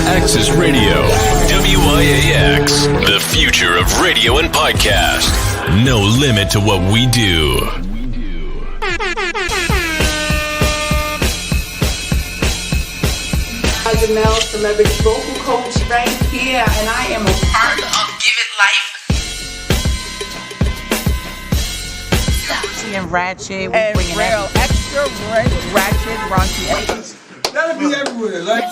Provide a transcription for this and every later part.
Access Radio, WIAX, the future of radio and podcast. No limit to what we do. Janelle, celebrity vocal coach right here, and I am a part of Give It Life. And ratchet, we And bringing real, extra ratchet, raunchy. That'll be everywhere, like.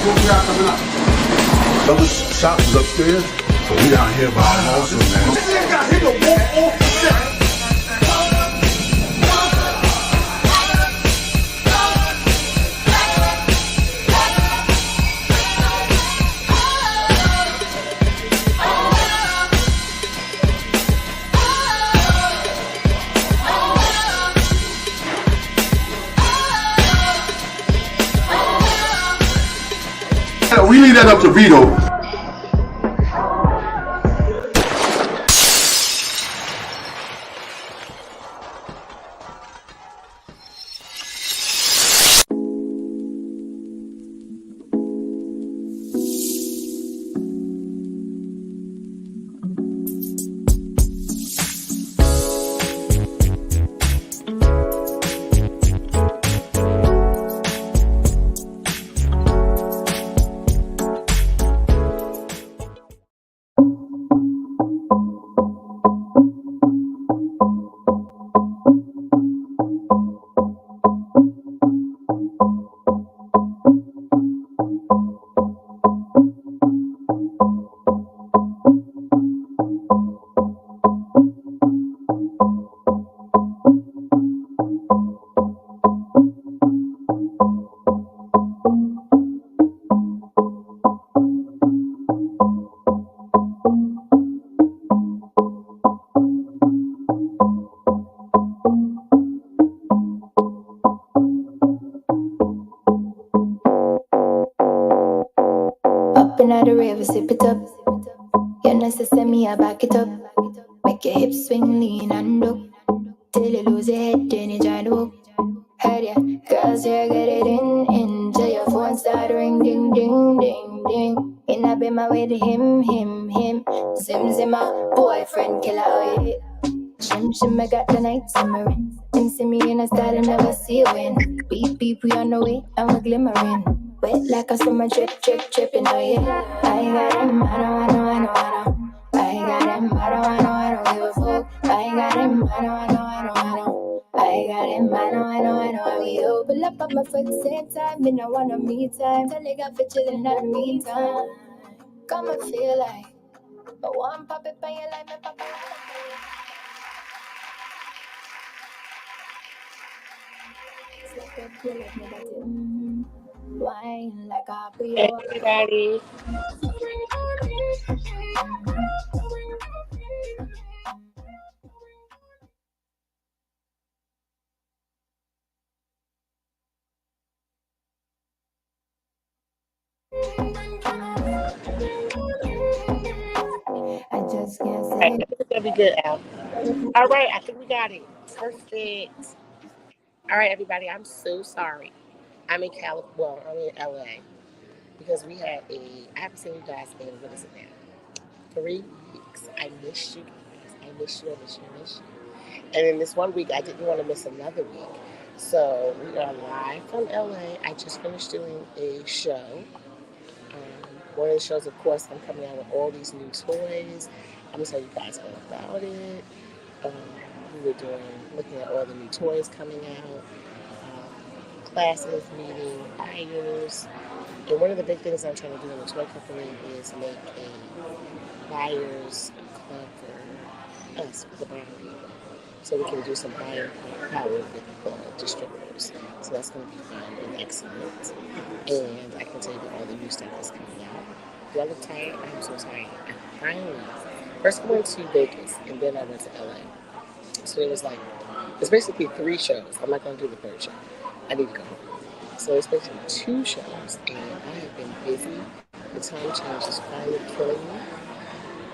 What we got coming up? Those shops is upstairs, but we down here by also, man. This nigga got hit the wall off the set. We leave that up to Vito. At the river, sip it up. You're nice to send me, I back it up. Make your hips swing, lean and up. Till you lose your head, then you try to walk. Heard ya, girls here, get it in. Till your phone start ring, ding, ding, ding, ding. And I be my way to him. Zim, my boyfriend, killer, oh yeah. Shim, I got the night simmering. Him see me in a style and never see you win. Beep, we on the way, and we're glimmering. Wet like a summer dripping, oh yeah. I got him, I know. I got him, I don't give a fuck. I got him, I know. I got him, I know. We open up on my foot, same time. Me no wanna me time. Tell you got for chillin' at the meantime. Come and feel like I want pop it by your life, me pop it. It's like a pill of negative. Wine like a Hey, everybody. Gonna be good, Al. All right, I think we got it. Perfect. All right, everybody. I'm so sorry. I'm in I'm in LA because we had I haven't seen you guys in, what is it now? 3 weeks. I missed you guys. I missed you. I missed you. I missed you. And then this one week, I didn't want to miss another week. So we are live from LA. I just finished doing a show. One of the shows, of course, I'm coming out with all these new toys. I'm going to tell you guys all about it. Um, we were looking at all the new toys coming out, classes, meeting buyers. And one of the big things I'm trying to do in the toy company is make a buyers club for us, for the buying people. So we can do some buying power with distributors. So that's going to be fun and excellent. And I can tell you all the new stuff is coming out. Do I look tired? I'm so tired. I finally, first I went to Vegas and then I went to LA. So it's basically 3 shows. I'm not going to do the 3rd show. I need to go home. So it's basically 2 shows and I have been busy. The time change is finally killing me.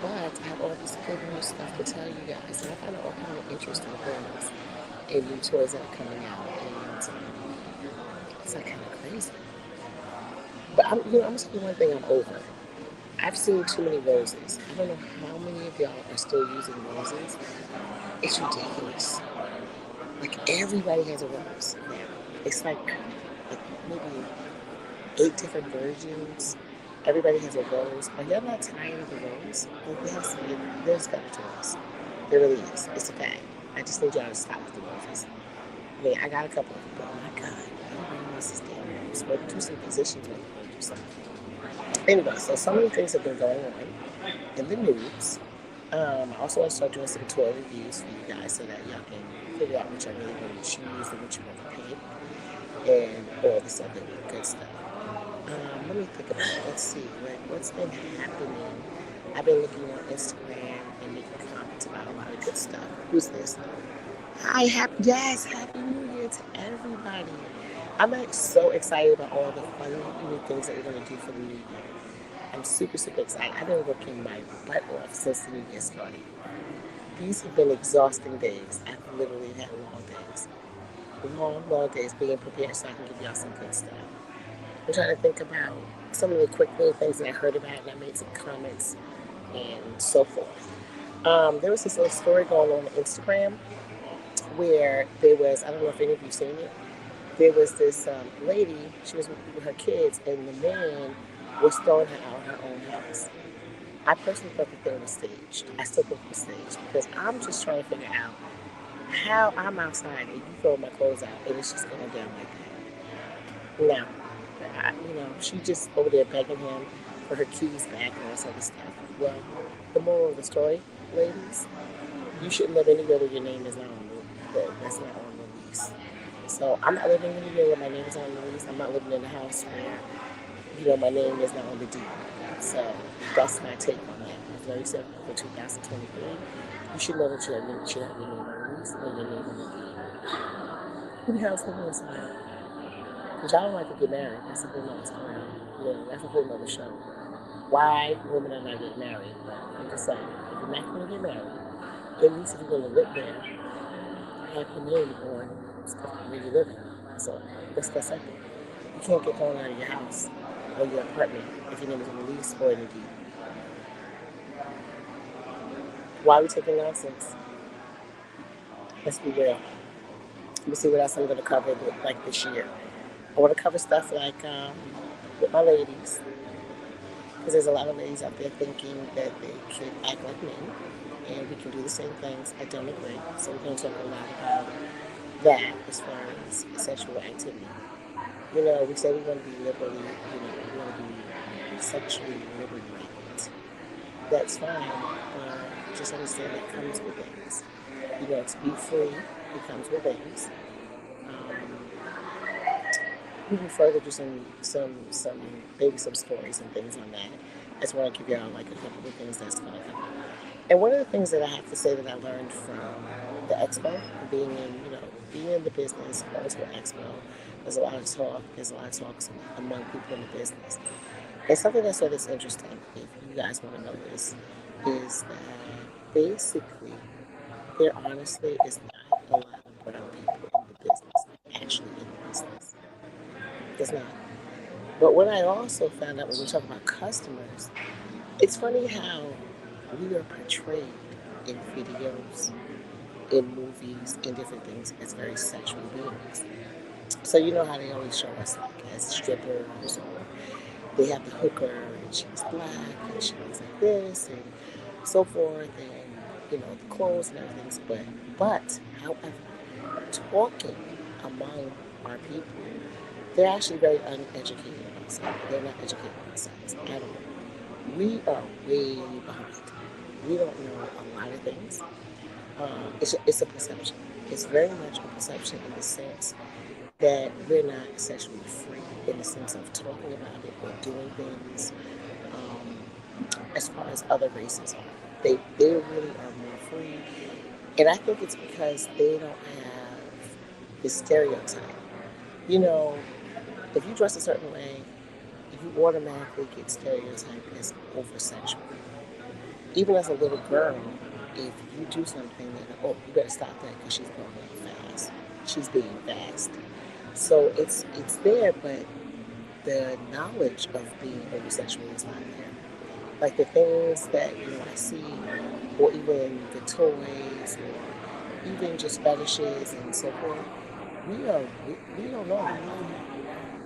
But I have all this good new stuff to tell you guys. And I find all kind of interesting things and new toys that are coming out. And it's like kind of crazy. But I'm going to tell you one thing I'm over. I've seen too many roses. I don't know how many of y'all are still using roses. It's ridiculous. Like everybody has a rose now. It's like maybe 8 different versions. Everybody has a rose. Are y'all not tired of the rose? Like there's better toys. There really is. It's a fact. I just need y'all to stop with the roses. I mean, I got a couple of them, but oh my God, everybody wants this damn rose. But do some positions when you want to do something. Anyway, so many things have been going on in the news. I also want to start doing some toy reviews for you guys so that y'all can figure out what y'all really want to choose and what you want to pick and all this other good stuff. Let me think about it. Let's see. What's been happening? I've been looking on Instagram and making comments about a lot of good stuff. Who's this? Hi, happy New Year to everybody. I'm so excited about all the fun new things that we're going to do for the new year. I'm super, super excited. I've been working my butt off since the new year started. These have been exhausting days. I've literally had long days. Long days being prepared so I can give y'all some good stuff. I'm trying to think about some of the quick little things that I heard about and I made some comments and so forth. There was this little story going on Instagram where there was, I don't know if any of you have seen it, there was this lady, she was with her kids, and the man was throwing her out of her own house. I personally thought the thing was staged. I still think it was staged because I'm just trying to figure out how I'm outside and you throw my clothes out and it's just going down like that. Now, she just over there begging him for her keys back and all this other stuff. Well, the moral of the story, ladies, you shouldn't live anywhere where your name is not on that's not on the lease. So I'm not living anywhere where my name is on the lease. I'm not living in a house where, my name is not on the deed. So that's my take on that. It's very simple for 2023. You should know that you have your name on the lease or your name on the deed. Who the hell's living inside? Because y'all don't like to get married. That's a whole nother story. That's a whole nother show. Why women are not getting married. But I'm just saying, if you're not going to get married, at least if you're going to live there, have your name on where you're living. So that's that simple. You can't get thrown out of your house or your apartment if your name is on the lease or in the deed. Why are we taking nonsense? Let's be real. Let me see what else I'm going to cover this year. I want to cover stuff like with my ladies, because there's a lot of ladies out there thinking that they should act like men, and we can do the same things. I don't agree. So we're going to talk a lot about that as far as sexual activity. We say we want to be liberally, we want to be sexually liberated. That's fine, but just understand that comes with things. To be free, it comes with things. Moving further, just some stories and things on that. I just want to give y'all a couple of things that's going to come. And one of the things that I have to say that I learned from the expo, being in the business, going to an expo, there's a lot of talks among people in the business. And something that's interesting, if you guys want to know this, is that basically, there honestly is not a lot of brown people in the business, actually in the business. There's not. But what I also found out when we talk about customers, it's funny how we are portrayed in videos, in movies, in different things as very sexual beings. So you know how they always show us like as strippers, or they have the hooker and she's black and she looks like this and so forth, and the clothes and everything. But however, talking among our people, they're actually very uneducated about sex. They're not educated about sex at all. We are way behind. We don't know a lot of things. It's a perception. It's very much a perception in the sense that we're not sexually free in the sense of talking about it or doing things as far as other races are. They really are more free. And I think it's because they don't have the stereotype. You know, if you dress a certain way, you automatically get stereotyped as over sexual. Even as a little girl, if you do something, you better stop that because she's growing up fast. She's being fast. So it's there, but the knowledge of being homosexual is not there. Like the things that I see, or even the toys, or even just fetishes and so forth. We don't know.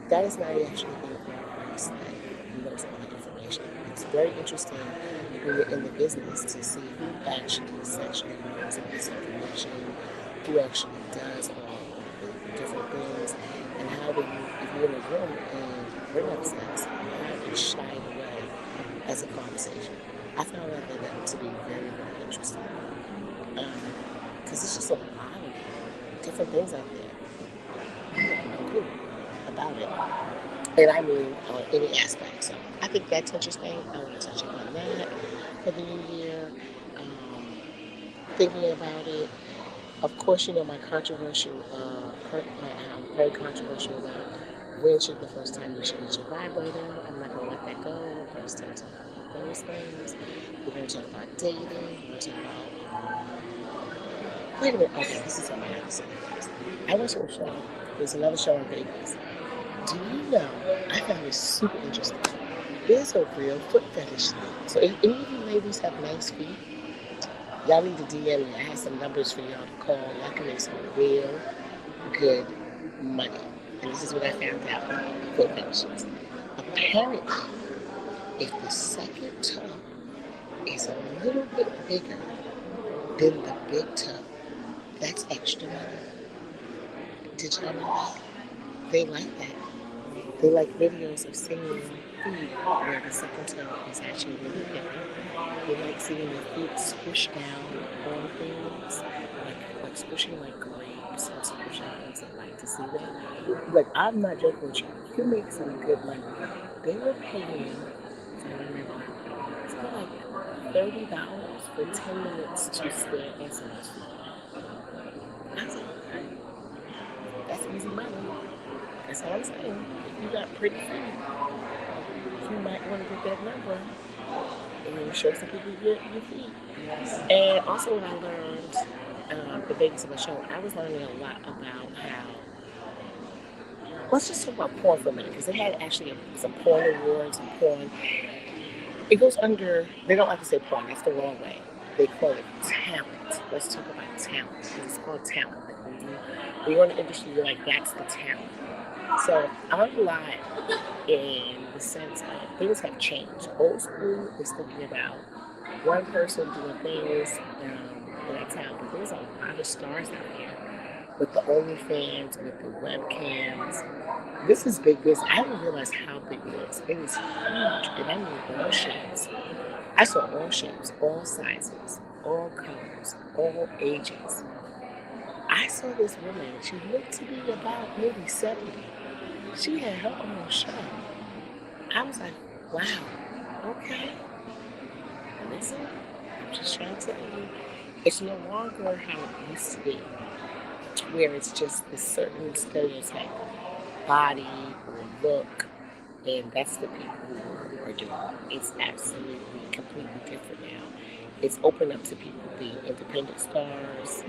That is not actually in our race that knows all that information. It's very interesting when you're in the business to see who actually sexually knows all this information, who actually does all the different things, and how do you, if you're in a room and bring up sex, how do you shy it away as a conversation. I found that to be very, very interesting. Because it's just a lot of different things out there. You have no clue about it. And I mean, on any aspect. So I think that's interesting. I want to touch upon that for the new year. Thinking about it. Of course, my controversial, very controversial about when should the first time you should use your vibrator. I'm not going to let that go. We're going to still talk about those things. We're going to talk about dating. We're going to talk about... Wait a minute. Okay, this is something I have to say. I went to a show. There's another show in Vegas. Do you know, I found this super interesting. There's a real foot fetish thing. So if any of you ladies have nice feet, y'all need to DM me. I have some numbers for y'all to call. Y'all can make some real good money. And this is what I found out about foot fetishes. Apparently, if the second toe is a little bit bigger than the big toe, that's extra money. Did y'all know that? They like that. They like videos of seeing feet where the second toe is actually really bigger. They like seeing the feet squish down on things, like squishing like grapes and squishing things. They like to see that. Like, I'm not joking with you. You can make some good money. They were paying, if I remember, it's like $30 for 10 minutes to stare at someone's feet. I was like, okay, that's easy money. That's all I'm saying. If you got pretty feet, you might want to get that number and show some people your feet. And also what I learned, the Vegas of the show, I was learning a lot about how, let's just talk about porn for a minute, because they had actually some porn awards and porn. It goes under, they don't like to say porn, that's the wrong way. They call it talent. Let's talk about talent. It's called talent. Like when you're in the industry, you're like, that's the talent. So I'm a lot in the sense of things have changed. Old school is thinking about one person doing things, that's how. But there's a lot of stars out here with the OnlyFans, with the webcams. This is big business. I didn't realize how big it is. It is huge, and I mean all shapes. I saw all shapes, all sizes, all colors, all ages. I saw this woman. She looked to be about maybe 70. She had her own show. I was like, wow, okay. Listen, I'm just trying to tell you, it's no longer how it used to be, where it's just a certain stereotype, body or look, and that's the people who are doing it. It's absolutely completely different now. it's open up to people being independent stars,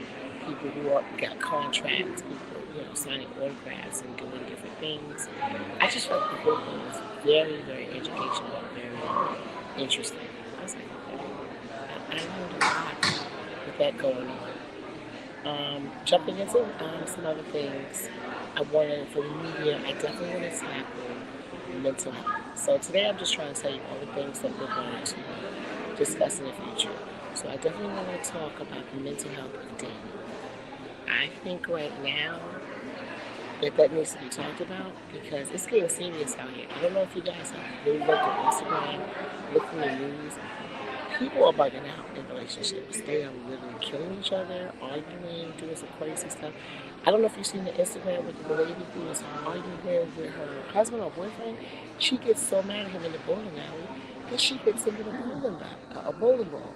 people who got contracts, people, signing autographs and doing different things. I just felt the whole thing was very, very educational, very interesting. I was like, okay, I learned a lot with that going on. Jumping into some other things, I wanted for the new year, I definitely want to tackle mental health. So today I'm just trying to tell you all the things that we're going to discuss in the future. So I definitely want to talk about the mental health of dating. I think right now that needs to be talked about because it's getting serious out here. I don't know if you guys have really looked at Instagram, looked in the news. People are bugging out in relationships. They are literally killing each other, arguing, doing some crazy stuff. I don't know if you've seen the Instagram with the lady who was arguing with her husband or boyfriend. She gets so mad at him in the bowling alley that she hits him with a bowling ball.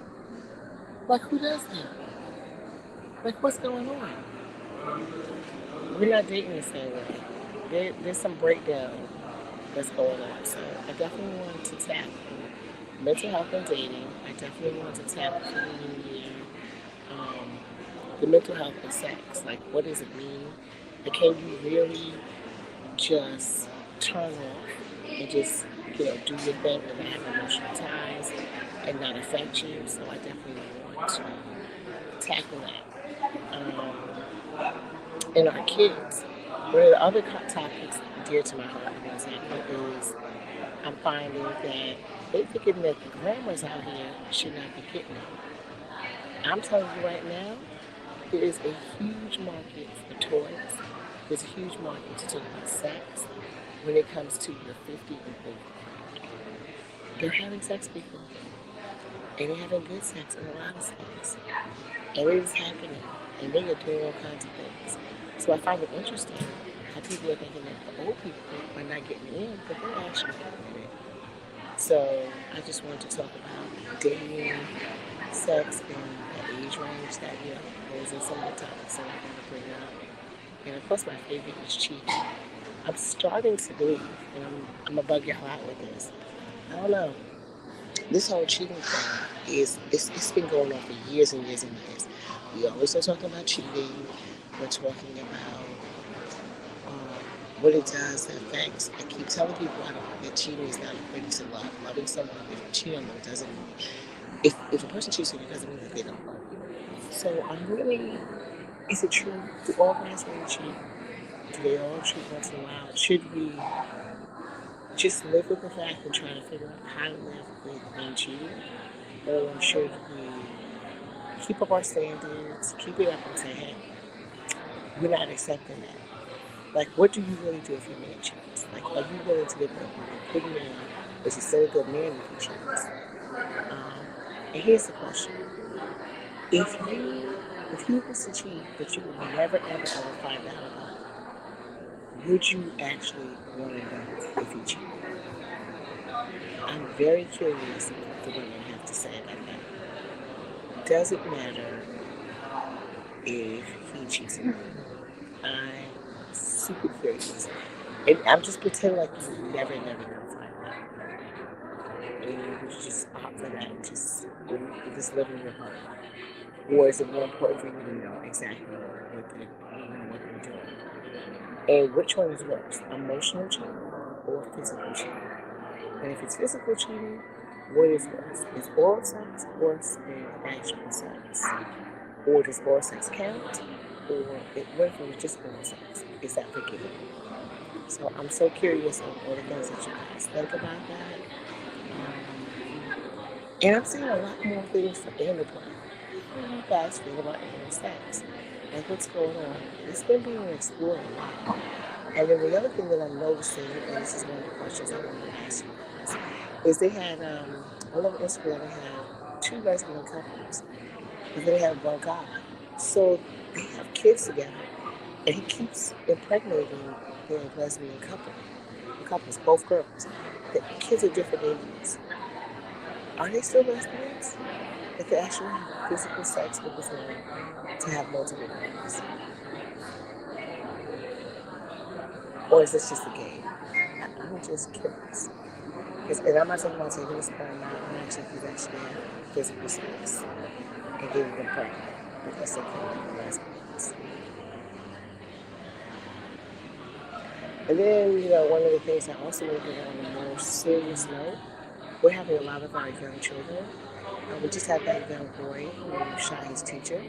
Like, who does that? Like, what's going on? We're not dating the same way. There's some breakdown that's going on. So I definitely want to tackle mental health and dating. I definitely want to tackle for the new year the mental health of sex. Like, what does it mean? Like, can you really just turn off and just, do your thing and not have emotional ties and not affect you? So I definitely want to tackle that. And our kids. One of the other topics dear to my heart, for example, is I'm finding that they thinking that the grammars out here should not be getting it. I'm telling you right now, there is a huge market for toys. There's a huge market to talk about sex when it comes to the 50 and over. They're having sex, people. And they're having good sex in a lot of spots. And it is happening. And they are doing all kinds of things. So I find it interesting how people are thinking that the old people are not getting in, but they're actually getting in. So I just wanted to talk about dating, sex, and the age range that, goes in some of the topics that I want to bring up. And of course my favorite is cheating. I'm starting to believe, and I'm going to bug y'all out with this. I don't know. This whole cheating thing it's been going on for years and years and years. We always are talking about cheating. We're talking about what it does, the effects. I keep telling people that cheating is not equated to love. Loving someone, if you cheat on them, doesn't mean, if a person cheats on you, it doesn't mean that they don't love you. So is it true? Do all guys really cheat? Do they all cheat once in a while? Should we just live with the fact and try to figure out how to live with being cheated? Or should we keep up our standards, keep it up and say, hey, we're not accepting that? Like, what do you really do if your man cheats? Like, are you willing to live with a good man? Is he still a good man if he cheats? And here's the question. If you was to cheat, but you would never, ever, ever find out about it, would you actually want to know if he cheated? I'm very curious what the women have to say about that. Does it matter if he cheats on you? I'm super curious. And I'm just pretending like you never gonna find out. And you just opt for that and just live in your heart. Or is it more important for you to know exactly what they're doing? And which one is worse, emotional cheating or physical cheating? And if it's physical cheating, what is worse? Is oral sex worse than actual sex? Or does oral sex count? Or what if it was just oral sex? Is that forgivable? So I'm so curious on all the things that you guys think about that. And I'm seeing a lot more things for anal play. What do you guys feel about anal sex? Like, what's going on? It's been being explored a lot. And then the other thing that I'm noticing, and this is one of the questions I wanted to ask you guys, is they had, all over Instagram, they had 2 lesbian couples, and then they have 1 guy. So they have kids together, and he keeps impregnating their lesbian couples, both girls. The kids are different ages. Are they still lesbians? If they actually have physical sex with this man to have multiple babies? Or is this just a game? I'm just curious. And I'm not talking about taking this sperm out. I'm actually actually have physical sex and getting them pregnant because they can't be lesbians. And then, one of the things I also want to get on a more serious note, we're having a lot of our young children. We just had that young boy who shot his teacher.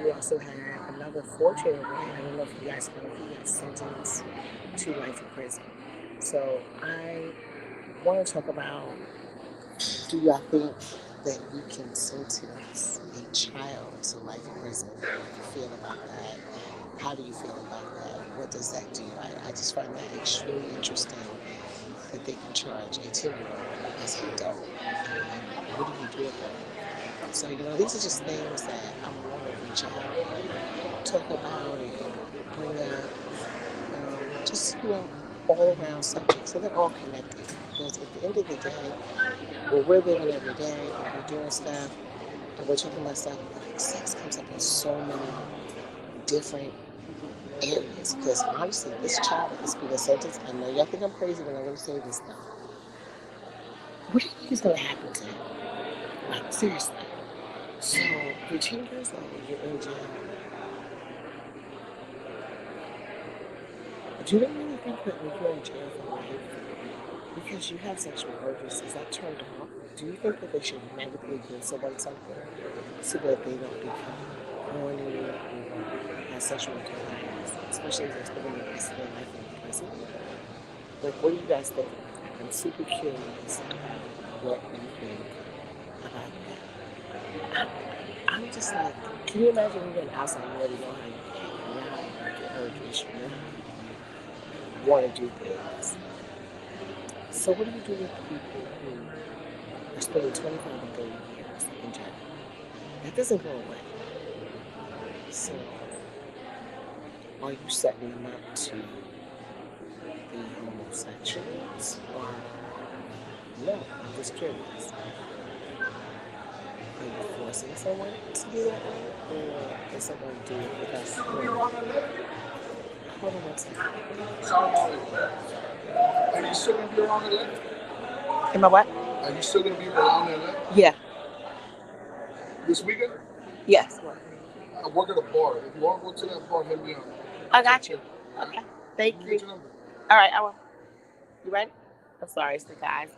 We also had another 14-year-old boy. I don't know if you guys know, he got sentenced to life in prison. So I want to talk about, do I think that you can sentence a child to life in prison? How do you feel about that? How do you feel about that? What does that do? I just find that extremely interesting that they can charge a 10-year-old as an adult. What do you do about it? So, these are just things that I want to reach out, talk about, and bring up. Just, all around subjects. So they're all connected. Because at the end of the day, when we're living every day, and we're doing stuff, and we're talking about stuff, like sex comes up in so many different areas. Because honestly, this child that is being sentenced, I know y'all think I'm crazy when I'm going to say this now. What do you think is going to happen to him? Like, seriously. So, you're 10 years old, you're in jail. Do you really think that when you're in jail for life, because you have sexual urges, is that turned off? Do you think that they should medically give someone something so that they don't become horny or have sexual desires, especially if they're spending the rest of their life in prison? Like, what do you guys think? I'm super curious what you think about that. I'm just like, can you imagine when you're outside and you already know how you get, you know how you get urges, you know how you want to do things. So what do you do with the people who are spending 25 and 30 years in jail? That doesn't go away. So are you setting them up to be homosexuals? Or no, I'm just curious. Are you forcing someone to do that way? Or can someone do it without Hold on one second. Are you still going to be around LA? Am I what? Are you still going to be around LA? Yeah. This weekend? Yes. I work at a bar. If you want to go to that bar, hit me up. I got you. Okay. Thank you. All right, I will. You ready? I'm sorry, it's the guys.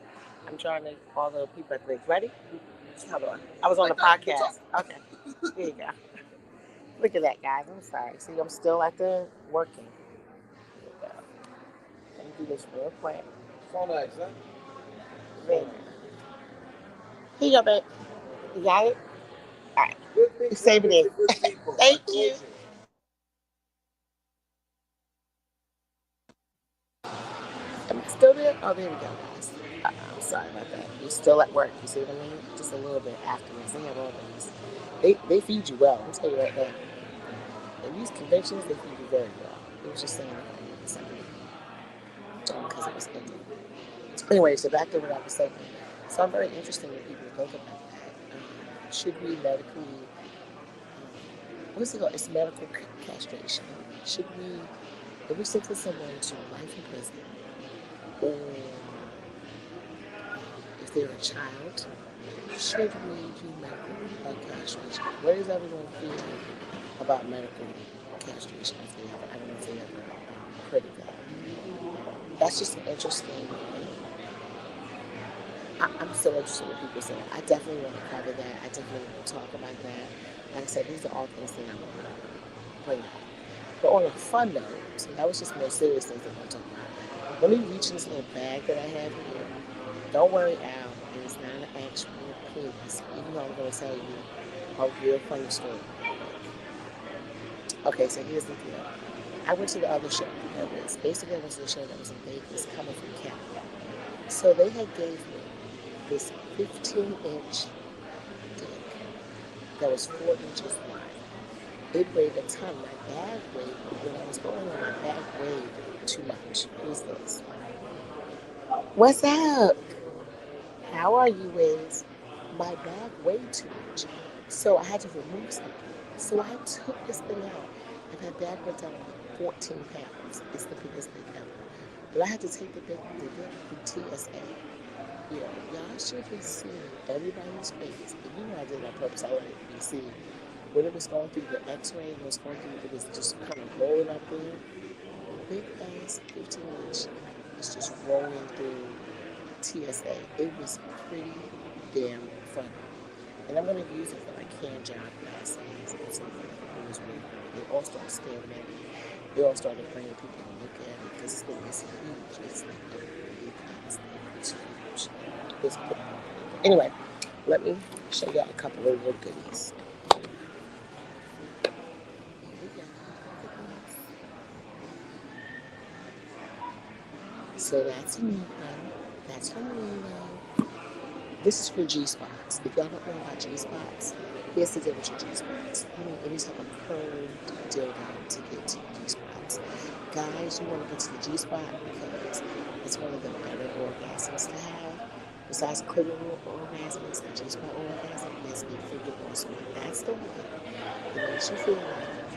I'm trying to all the people at the things. Ready? Hold on. I was on the podcast. Okay. Here you go. Look at that, guys. I'm sorry. See, I'm still at the working. Here we go. Let me do this real quick. So nice, huh? There. Here you go, babe. You got it? All right. Save it in. Thank you. Am I still there? Oh, there we go, guys. I'm sorry about that. You're still at work. You see what I mean? Just a little bit afterwards. They have all these. They feed you well. I'll tell you right now. In these conventions, they feed you very well. It was just saying something because it was ending. Anyway, so back to what I was saying. So I'm very interested in people think about that. Should we medically, what's it called? It's medical castration. Should we, if we sentence someone to life in prison, or if they're a child, should we do medical castration? Where does everyone feel about medical castration if they ever, I don't know if they ever heard of that. That's just an interesting, I'm still interested in what people say. I definitely want to cover that. I definitely want to talk about that. Like I said, these are all things that I want to bring up. But on a fun note, so that was just more serious things that I want to talk about. Let me reach in this little bag that I have here. Don't worry, Al. It is not an actual penis. Even though I'm going to tell you a real funny story. Okay, so here's the deal. I went to the other show that was, basically I went to the show that was in Vegas coming from Canada. So they had gave me this 15-inch dick that was 4 inches wide. It weighed a ton. My bag weighed, when I was going on, my bag weighed too much. Who's this? What's up? How are you, Wiz? My bag weighed too much. So I had to remove something. So I took this thing out, and my bag went down 14 pounds. It's the biggest thing ever. But I had to take the TSA. Yeah, y'all should be seeing everybody's face. If you know I did it on purpose, I wanted it to be seen. When it was going through the x-ray, and it was just kind of rolling up there. Big ass 15-inch was just rolling through TSA. It was pretty damn funny. And I'm going to use it for like hand job classes and stuff like that. It was really funny. They all started staring at me. They all started bringing people to look at me because this thing is huge. It's like a big ass thing. It's huge. It's pretty funny. Anyway, let me show y'all a couple of little goodies. So that's a new one. That's from Lilo. This is for G-spots. If y'all don't know about G-spots, here's the deal with your G-spots. You need any type of curved dildo to get to G-spots. Guys, you want to get to the G-spot because it's one of the better orgasms to have. Besides clitoral orgasms, the G-spot orgasm is a freaking awesome. That's the one that makes you feel like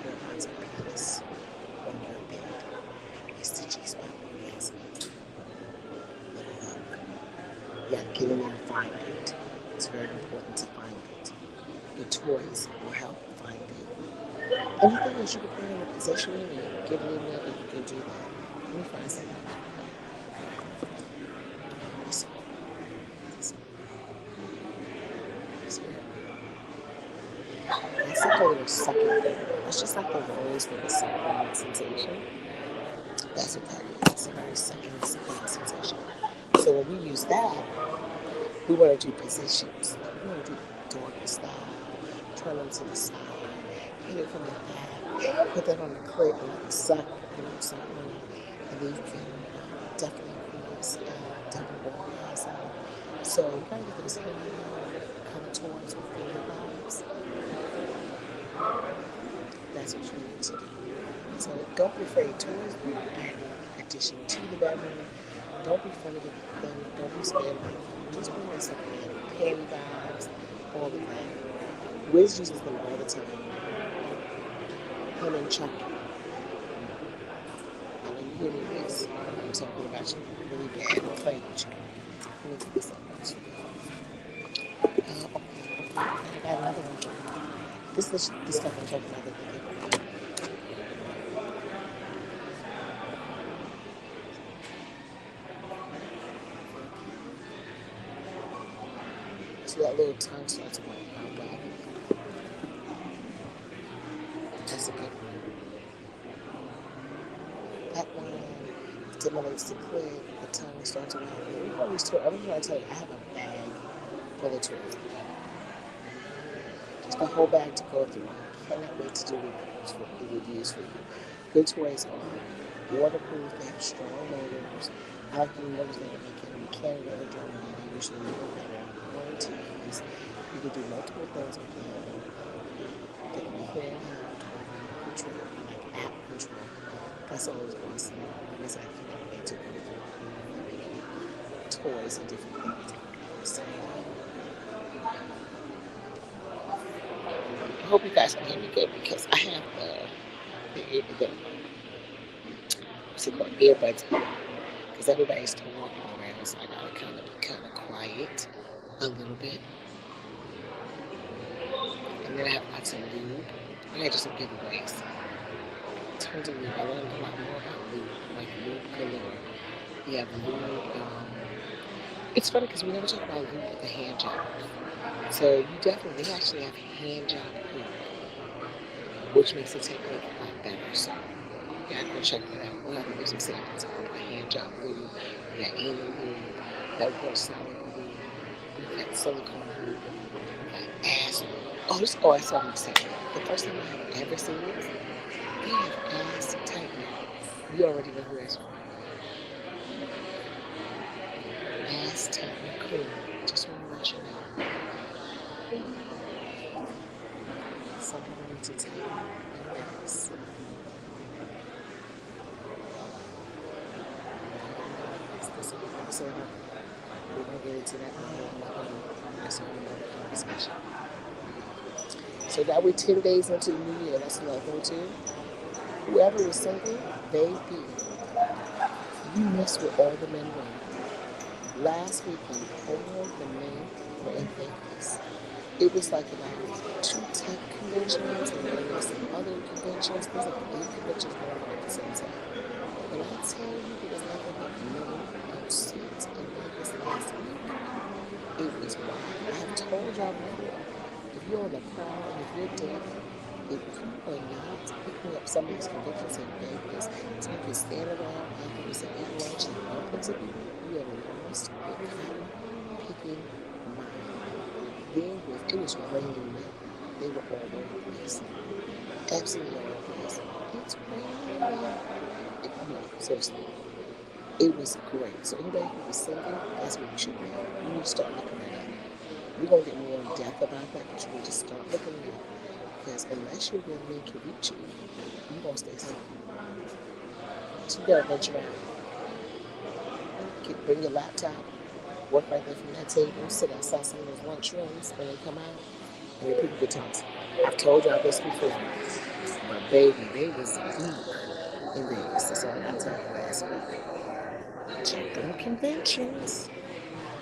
you're about to penis on your bed. It's the G-spot orgasm. You gotta get in there and find it. It's very important to find it. The toys will help find it. Anything that you can put in a position and get it in there, you can do that. Let me find something. This one. That's like a little sucking thing. That's just like the rose with the sucking sensation. That's what that is. It's a very sucking sensation. So when we use that, we want to do positions. We want to do doggy style, turn them to the side, hit it from the back, put that on the clit and let it suck, suck on it. And then you can definitely create double orgasm. So you gotta get those kind of toys with finger vibes. That's what you need to do. So don't be afraid. Toys will add addition to the bedroom. Don't be funny with them. Don't be scared of them. Just bring in something like panty vibes, all of that. Wiz uses them all the time. Him and Chucky. And when you hear me, Wiz, I'm talking about you really bad. I'm playing with you. Let me take this up. I got another one. This is the stuff I'm talking about. So that little tongue starts going out back. That's a good one. That one stimulates the clit, the tongue starts going out. I'm just trying to tell you, I have a bag full of toys. Just a whole bag to go through. I cannot wait to do reviews for you. Good toys are waterproof, they have strong motors. I like the motors that make it in Canada or Germany. They usually work better. Warranties. You can do multiple things with them. They can be handheld control, like app control. That's always awesome. Because I cannot wait to go through toys and different things. So, I hope you guys can hear me good because I have the earbuds because everybody's still walking around, so I gotta be kind of quiet a little bit. And then I have lots of lube. I got just some giveaways. Tons of lube. I learned a lot more about lube, like lube galore. We have lube. It's funny because we never talk about lube at the hand job. So they actually have hand job lube, which makes the technique a lot better. So yeah, go check that out. We'll have to do some samples about hand job lube. We got anal lube, that real solid lube. We got silicone lube. We got ass lube. I saw them say the first time I have ever seen this, they have ass tightener. You already know who that's from. Ass tightener cream. Just want to let you know. Some people need to tighten their ass. So we're going to get into that that's a whole other conversation. So now we're 10 days into the new year. That's another thing too. Whoever is single, baby, You miss where all the men were. Last weekend, all the men were in Vegas. It was like about 2 tech conventions, and then there were some other conventions. There's like 8 conventions going on at the same time. When I tell you there was nothing but men in suits in Vegas last week, it was wild. I have told y'all before, if you're on the prowl and if you're dating, if you are not picking up some of these conventions in Vegas, so you can stand around afterwards and eat lunch and bump into people, you have lost your cotton picking mind. It was raining men. They were all over the place. Absolutely all over the place. It's raining men. No, seriously. It was great. So anybody who was single, that's what you should be. You need to start looking at it. We're going to get more in depth about that, but you need to start looking at it. Because unless you're where men can reach you, you're going to stay single. So you got to venture out. Bring your laptop, work right there from that table, sit outside some of those lunchrooms when they come out, and then people can talk to you. I've told y'all this before, but baby, they was deep in Vegas. That's all I got to tell you last week. Check them conventions.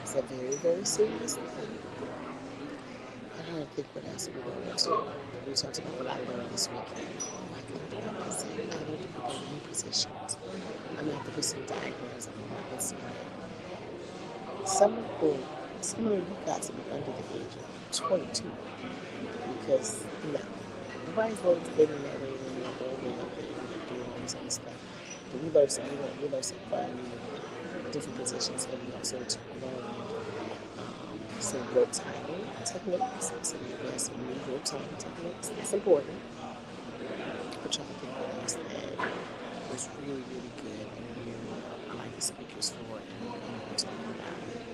It's a very, very serious thing. I don't think what else we're going to do. We talked about what I learned this weekend. I learned people in new positions. I'm going to have to put some diagrams on my Instagram. Some of you got to be under the age of 22 because, nobody's going to live in that way when you're older and doing all this other stuff. But we learned some fun, different positions, and we also learned some rope timing techniques. So we have some new rope timing techniques. That's important. I'm trying to think what else that was really, really good, and I like the speakers for it, and we're talking about it.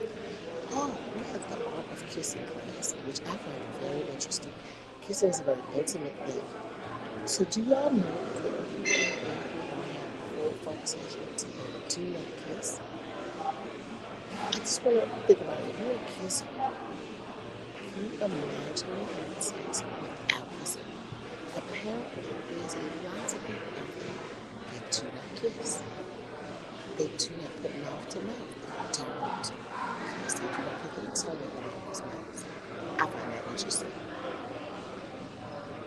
Oh, we have the art of kissing class, which I find very interesting. Kissing is a very intimate thing. So do y'all know that people have full conversations and do not kiss? I just want to think about it. If you're a kisser, can you imagine having sex without kissing? Apparently, there's lots of people out there that do not kiss. They do not put mouth to mouth. Don't. Because they do not put their tongue in their mouth. I find that interesting.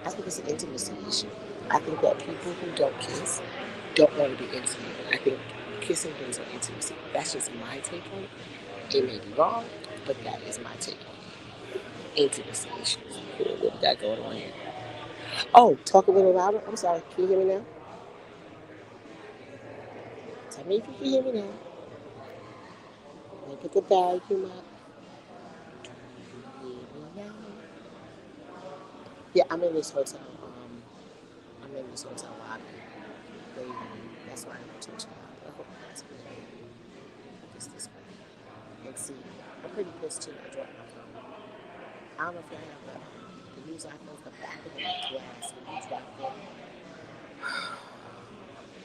I think it's an intimacy issue. I think that people who don't kiss don't want to be intimate. I think kissing brings on intimacy. That's just my take on it. It may be wrong, but that is my take on it. Intimacy issues. What we got going on here? Oh, talk a little louder. I'm sorry. Can you hear me now? Tell me if you can hear me now. Look at the volume up. Yeah, I'm in this hotel. I'm in this hotel lobby. That's why I told you. I hope that's good. It's this way. And see, I'm pretty pissed too. I dropped my phone. I don't know if you have the news icons, the back of the glass when you drop it.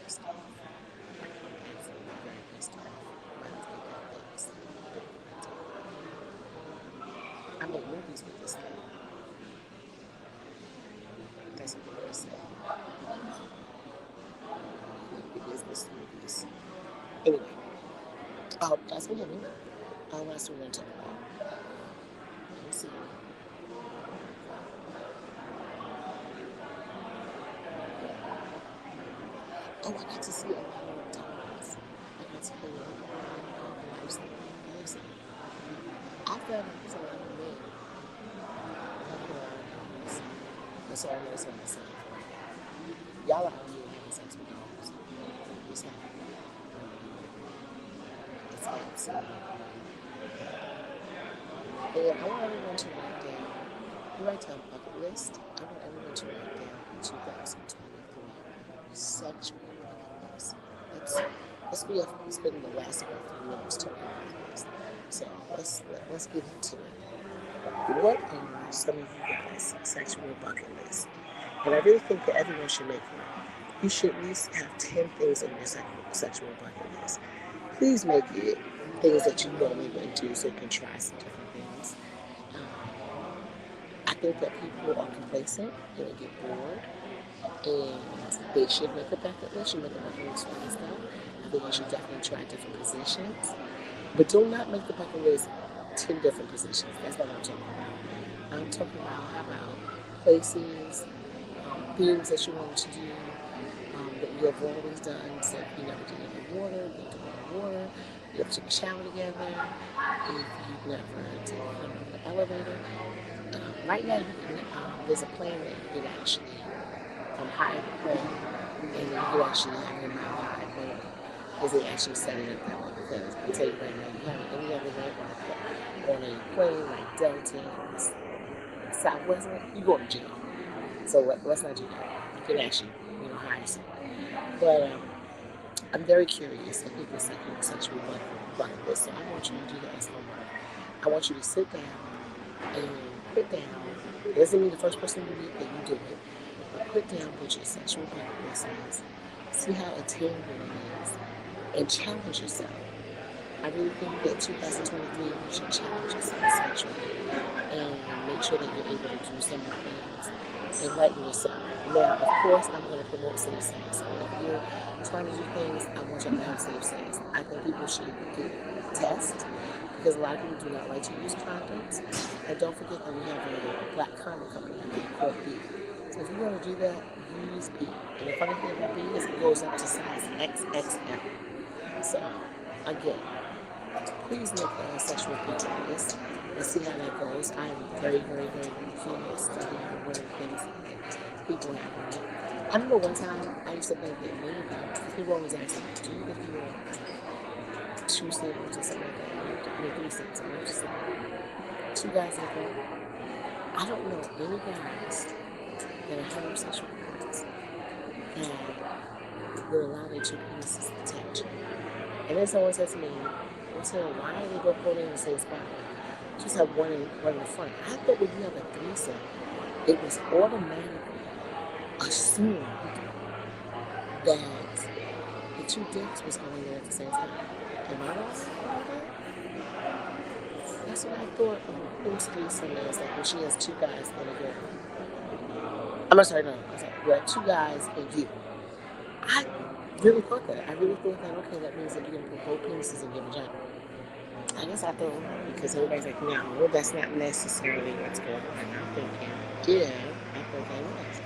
Pissed off. Absolutely very pissed off. My husband got things. I make movies with this thing. That's what we're going to say. It is this movies. Anyway. Oh, that's what happened. What else we going to talk about? Let me see. Oh, I got to see a lot of times. I got to play a lot of lifestyle. I felt like there's a lot of men. That's all I'm saying. Y'all are out here having sex with dogs. It's not. It's absolutely. And I want everyone to write down. You write down bucket list. I want everyone to write down 2023 sexual bucket list. Let's spend the last about 3 minutes talking about this. So let's get into it. What are some of you guys' sexual bucket list? And I really think that everyone should make one. You should at least have 10 things on your sexual bucket list. Please make it things that you normally wouldn't do so you can try some different things. I think that people are complacent and they get bored, and they should make a bucket list. You make a bucket list for yourself. I think you should definitely try different positions. But do not make the bucket list 10 different positions. That's not what I'm talking about. I'm talking about how about places, things that you want to do that you have always done. So if you never did it in water, you do it in water. You ever took a shower together. If you've never taken an elevator. Right now, there's a plane that you can actually hire the plane, and then you can actually have a mile high plane. Because they actually set it up that way. Because I'll tell you right now, you have any other way on a plane like Delta, Southwest, you go to jail. So let's not do that. You can actually, hire someone. But I'm very curious of people's sexual bucket list. So I want you to do that as homework. I want you to sit down and put down. It doesn't mean the first person you meet that you do it, but put down what your sexual bucket list is. See how attainable it is, and challenge yourself. I really think that 2023 you should challenge yourself sexually and make sure that you're able to do some more things. Enlighten yourself. Now, of course, I'm going to promote safe sex. So if you're trying to do things, I want you to have safe sex. I think people should get tests because a lot of people do not like to use condoms. And don't forget that we have a black condom company called B. So if you want to do that, use B. And the funny thing about B is it goes up to size XXL. So, again, please make a sexual picture of this and see how that goes. I am very, very, very curious to hear what are the things that people have on it. I remember one time I used to think that maybe people always ask me, do you think you're two siblings or something like that? Three siblings, I'm just like, two guys in a girl. I don't know any guys that are heterosexual guys that will allow their two penises to touch. And then someone says to me, why are they both holding in the same spot? Just have one in the front. I thought when you have a threesome, it was automatically assumed that the two dicks was going there at the same time. Am I wrong about that? That's what I thought most threesome is, like when she has two guys and a girl. I'm sorry, you have two guys and you. I really thought that. I really thought that, okay, that means that you're going to put both penises in your vagina. I guess I thought, because everybody's like, no, that's not necessarily what's going on. I'm thinking, yeah, I thought that was.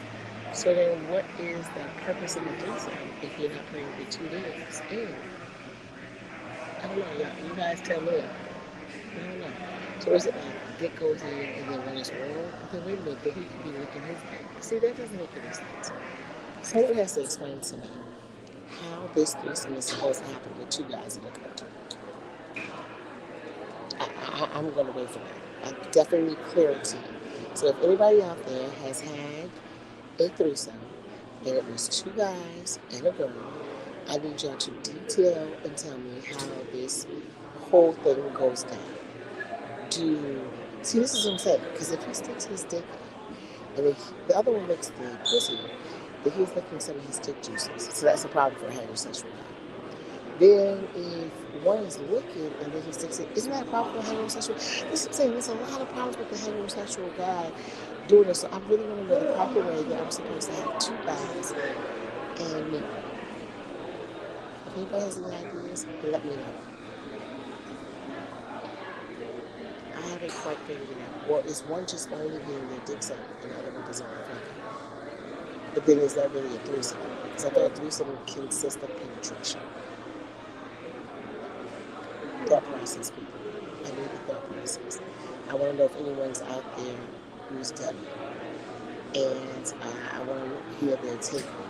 So then what is the purpose of the threesome if you're not playing with two dicks? I don't know, you guys tell me. I don't know. So is it like dick goes in and then when it's oral, then wait a minute, then he could be licking his dick. See, that doesn't make any sense. Someone has to explain to me how this threesome is supposed to happen with two guys in a couple. I'm going to wait for that. I definitely need clarity. So if anybody out there has had a threesome and it was two guys and a girl, I need y'all to detail and tell me how this whole thing goes down. See, this is what I'm saying, because if he sticks his dick in, and if the other one licks the pussy, then he's licking some of his dick juices. So that's a problem for a heterosexual guy. Then if one is licking and then he sticks it, isn't that a problem for a heterosexual? This is what I'm saying, there's a lot of problems with the heterosexual guy doing this. So I really want to know the proper way that I'm supposed to have two guys and me. If anybody has any ideas, let me know. I haven't quite figured it out. Or is one just only getting their dicks out and the other one doesn't want to fuck? But then is that really a threesome? Because I thought a threesome consists of penetration. Thought process, people. I need the thought process. I want to know if anyone's out there who's done it. And I want to hear their take on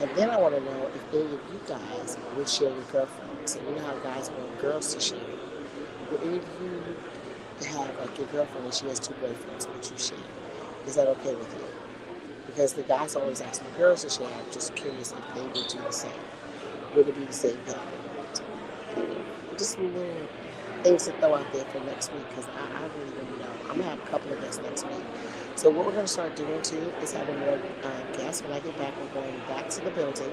it. And then I want to know if any of you guys would share your girlfriend. So you know how guys want girls to share. Would any of you have like your girlfriend and she has two boyfriends, would you share? Is that okay with you? Because the guys always ask the girls to share. I'm just curious if they would do the same. Would it be the same thing? Just some little things to throw out there for next week because I really don't know. I'm going to have a couple of guests next week. So what we're going to start doing too is having more guests. When I get back, we're going back to the building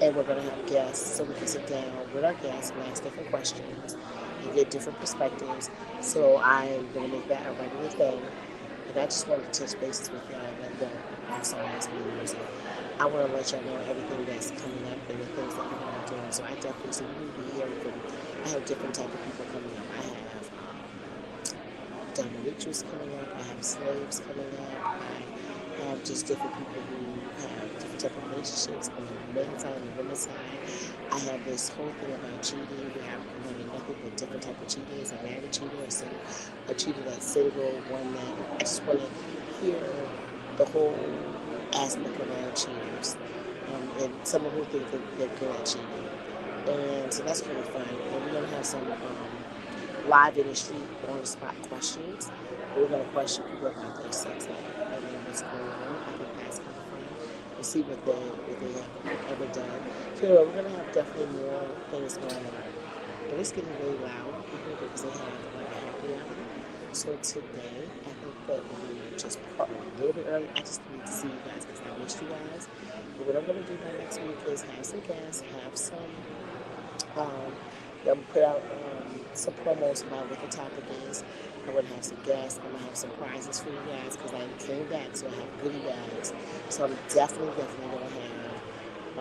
and we're going to have guests so we can sit down with our guests and ask different questions and get different perspectives. So I'm going to make that a regular thing. And I just wanted to touch bases with y'all that don't also ask me. I want to let y'all know everything that's coming up and the things that people are doing. So I definitely see you will be hearing from. I have different type of people coming up. I have dominatrix coming up. I have slaves coming up. I have just different people who have different type of relationships on the men's side and the women's side. I have this whole thing about cheating where I'm learning nothing but different type of cheating. Is a married cheater, a cheater that's single, one that I just want to hear the whole aspect of all cheaters. And someone who thinks that they're good at cheating. And so that's kind of fun. And we're going to have some live in the street on the spot questions. We're going to question people about their sex life and what's going on. I think that's kind of fun. We'll see what they have ever done. So we're going to have definitely more things going on. But it's getting really loud because they have like a happy hour. So today, I think that we're just a little bit early. I just need to see you guys because I missed you guys. But what I'm going to do by next week is have some guests, have some, I'm going to put out some promos about what the topic is. I'm going to have some guests. I'm going to have some prizes for you guys because I came back, so I have goodie bags. So I'm definitely going to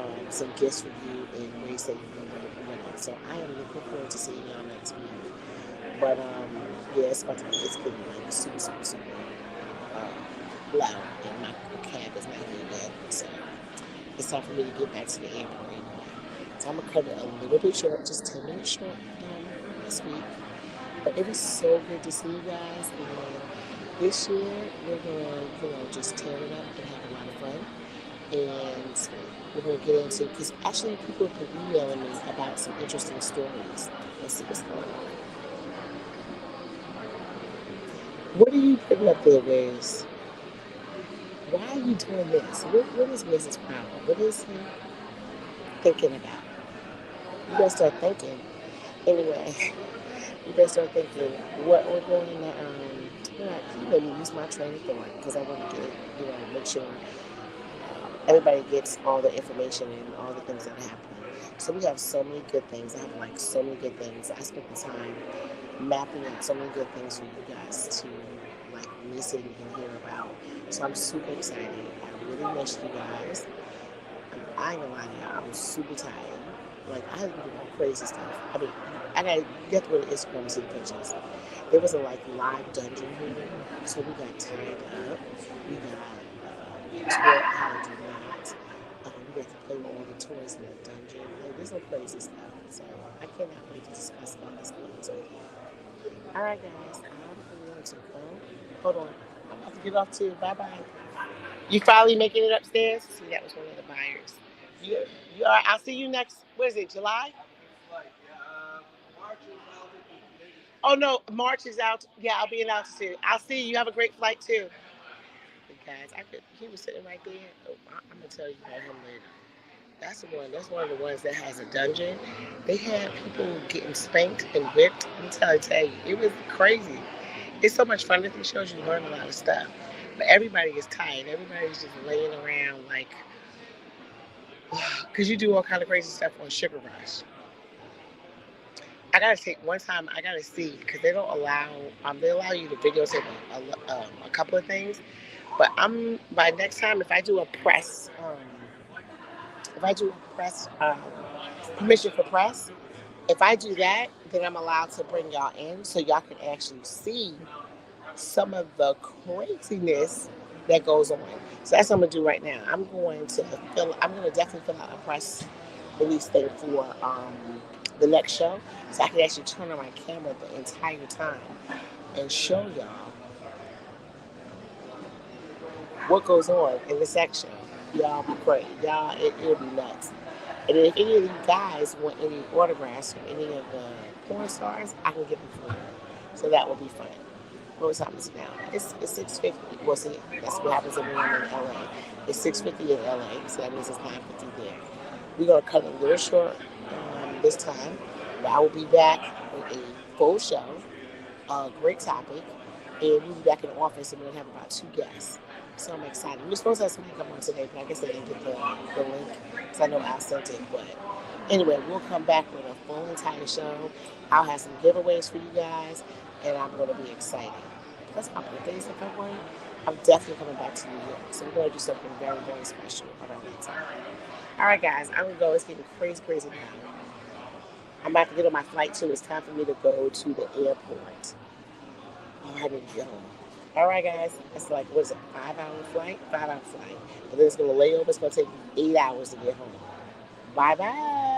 have some gifts for you in ways that you're going to win it. So I am looking forward to seeing y'all next week. But yeah, it's getting like super loud, and my cab is not here yet. So it's time for me to get back to the airport anyway. So I'm gonna cut it a little bit short, just 10 minutes short this week. But it was so good to see you guys. And this year we're gonna just tear it up and have a lot of fun. And we're gonna get into because actually people have been emailing me about some interesting stories. Let's see what's going on. What are you putting up there, Wiz? Why are you doing this? What is Wiz's problem? What is he thinking about? You better start thinking. Anyway, you better start thinking what we're going to, you made me lose my train of thought because I want to get, make sure everybody gets all the information and all the things that are happening. So we have so many good things. I have like so many good things. I spent the time mapping out so many good things for you guys to like listen and hear about. So I'm super excited. I really missed you guys. I ain't gonna lie to y'all, I was super tired. Like I had to do all crazy stuff. I mean, you have to go to Instagram to see the pictures. There was a like live dungeon here, so we got tied up. We got taught how to do that. We got to play with all the toys in the dungeon. Like, there's no crazy stuff. So I cannot wait to discuss all this with you. All right, guys. I'm going to go. Hold on. I'm about to get off too. Bye-bye. You finally making it upstairs? See, that was one of the buyers. You all right? I'll see you next, what is it, July? Oh, no, March is out. Yeah, I'll be in altitude. I'll see you. You have a great flight, too. Guys, he was sitting right there. Oh, I'm going to tell you about him later. That's one of the ones that has a dungeon. They had people getting spanked and whipped. Let me tell you, it was crazy. It's so much fun at these shows. You learn a lot of stuff. But everybody is tired. Everybody's just laying around like, because you do all kind of crazy stuff on Sugar Rush. I gotta take one time. I gotta see because they don't allow. They allow you to videotape a couple of things. But by next time if I do a press. Permission for press, if I do that, then I'm allowed to bring y'all in so y'all can actually see some of the craziness that goes on. So that's what I'm gonna do right now. I'm going to definitely fill out a press release thing for the next show, so I can actually turn on my camera the entire time and show y'all what goes on in the section. Y'all be crazy. Y'all, it'll be nuts. And then if any of you guys want any autographs from any of the porn stars, I can give them for you. So that will be fun. What happens now? It's 6:50. Well, see, that's what happens when I'm in LA. It's 6:50 in LA, so that means it's 9:50 there. We're gonna cut it a little short this time, but I will be back with a full show, a great topic, and we'll be back in the office and we're gonna have about 2 guests. So I'm excited. We were supposed to have somebody come on today, but I guess they didn't get the link, because I know Al sent it. But anyway, we'll come back with a full entire show. I'll have some giveaways for you guys, and I'm going to be excited. That's my birthday's in February. I'm definitely coming back to New York. So we're going to do something very, very special around that time. All right, guys, I'm going to go. It's getting crazy, crazy now. I'm about to get on my flight, too. It's time for me to go to the airport. Oh, I need to go. All right, guys. It's like, what is it, 5-hour flight? 5-hour flight. And then it's going to lay over. It's going to take 8 hours to get home. Bye-bye.